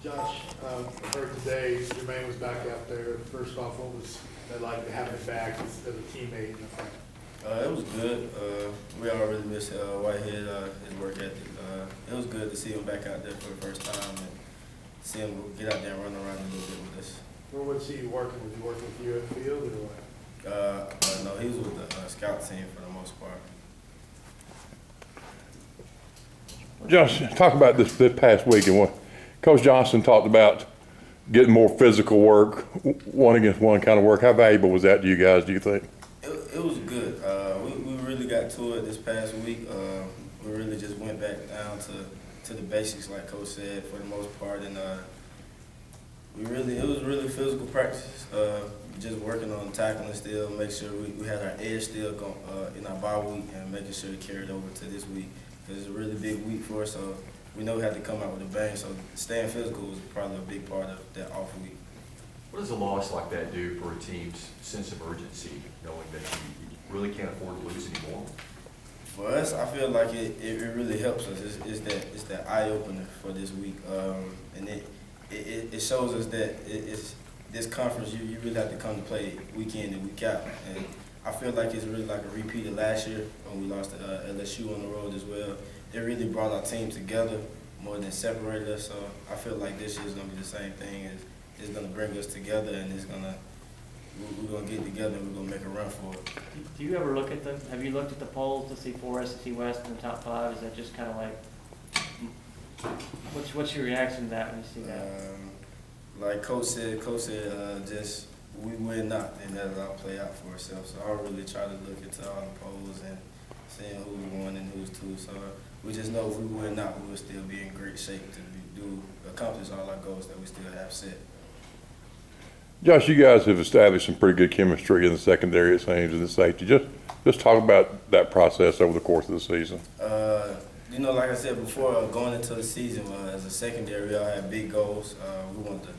Josh, I heard today Jermaine was back out there. First off, what was it like to have him back as a teammate in the front? It was good. We all really miss Whitehead, his work ethic. It was good to see him back out there for the first time and see him get out there and run around a little bit with us. Where was he working? Was he working with you at the field or what? No, he was with the scout team for the most part. Josh, talk about this past week and what Coach Johnson talked about getting more physical work, one against one kind of work. How valuable was that to you guys, do you think? It was good. We really got to it this past week. We really just went back down to the basics, like Coach said, for the most part, and it was really physical practice. Just working on tackling still, make sure we had our edge still in our bye week, and making sure it carried over to this week. Because it's a really big week for us, so we know we had to come out with a bang. So staying physical was probably a big part of that off week. What does a loss like that do for a team's sense of urgency, knowing that you really can't afford to lose anymore? For us, I feel like it really helps us. It's that eye opener for this week, and it shows us that it's this conference. You really have to come to play week in and week out. And I feel like it's really like a repeat of last year when we lost to LSU on the road as well. It really brought our team together more than separated us. So I feel like this year is going to be the same thing. It's going to bring us together, and we're going to get together and we're going to make a run for it. Do you ever look at have you looked at the polls to see 4 SEC West in the top 5? Is that just kind of like, what's your reaction to that when you see that? Like Coach said, just we win not, and that'll all play out for itself. So I really try to look into all the polls and seeing who's won and who's two. So we just know if we win not, we will still be in great shape to accomplish all our goals that we still have set. Josh, you guys have established some pretty good chemistry in the secondary, it seems, and the safety. Just talk about that process over the course of the season. Like I said before, going into the season, as a secondary, we all had big goals. We wanted to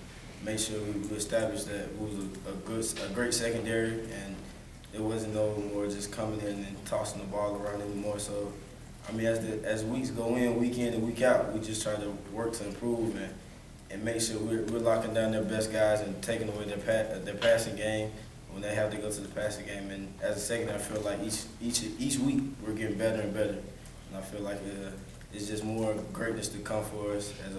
make sure we established that it was a great secondary, and it wasn't no more just coming in and tossing the ball around anymore. So, I mean, as weeks go in and week out, we just try to work to improve and make sure we're locking down their best guys and taking away their passing game when they have to go to the passing game. And as a secondary, I feel like each week we're getting better and better. And I feel like it's just more greatness to come for us as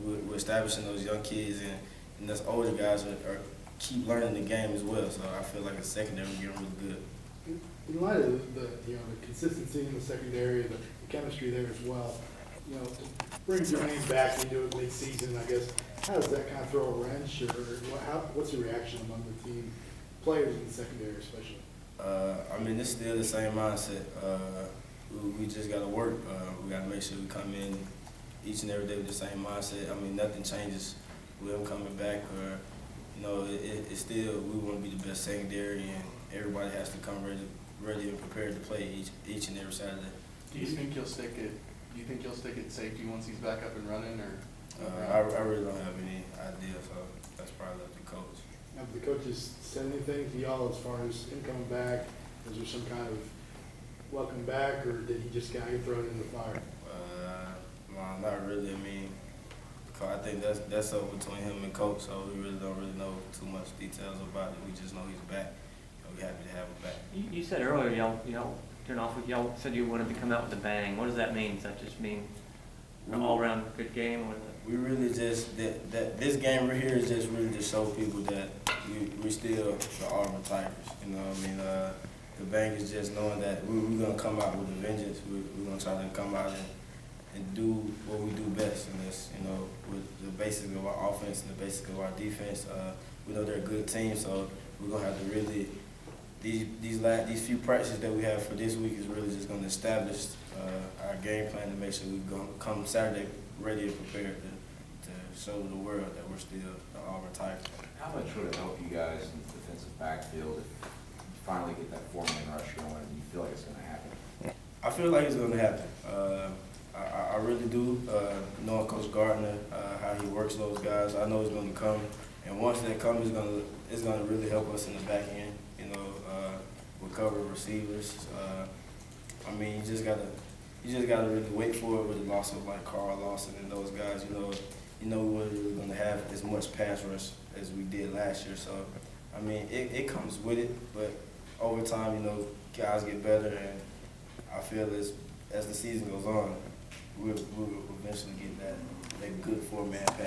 we're establishing those young kids and those older guys are keep learning the game as well. So I feel like the secondary we're getting really good. In light of the consistency in the secondary, the chemistry there as well, to bring Jermaine back into it mid-season, I guess, how does that kind of throw a wrench, or what's the reaction among the team players in the secondary especially? I mean, it's still the same mindset. We just got to work. We got to make sure we come in each and every day with the same mindset. I mean, nothing changes with him coming back. It's still, we want to be the best secondary, and everybody has to come ready and prepared to play each and every Saturday. Do you think he'll stick at safety once he's back up and running, or? I really don't have any idea, so that's probably up to the coach. Have the coaches said anything to y'all as far as him coming back? Is there some kind of welcome back, or did he just get thrown in the fire? No, not really. I mean, I think that's up between him and coach, so we really don't know too much details about it. We just know he's back, and we're happy to have him back. You said earlier, during off week, y'all said you wanted to come out with a bang. What does that mean? Does that just mean an all-around good game? Or we really just that this game right here is just really to show people that we still the Auburn Tigers. You know what I mean? The bang is just knowing that we're gonna come out with a vengeance. We're gonna try to come out and do what we do best, and that's with the basics of our offense and the basics of our defense. We know they're a good team, so we're gonna have to really these few practices that we have for this week is really just gonna establish our game plan to make sure we come Saturday ready and prepared to show the world that we're still the Auburn Tigers. How much would it help you guys in the defensive backfield if you finally get that 4-man rush going and you feel like it's going to happen? I feel like it's going to happen. I really do. Knowing Coach Gardner, how he works those guys, I know it's going to come. And once that comes, it's going to really help us in the back end. Recover receivers. I mean, you just gotta really wait for it with the loss of like Carl Lawson and those guys. We wouldn't really as much pass rush as we did last year. So, I mean, it comes with it, but over time, you know, guys get better, and I feel as the season goes on, we'll eventually get that good 4-man pass.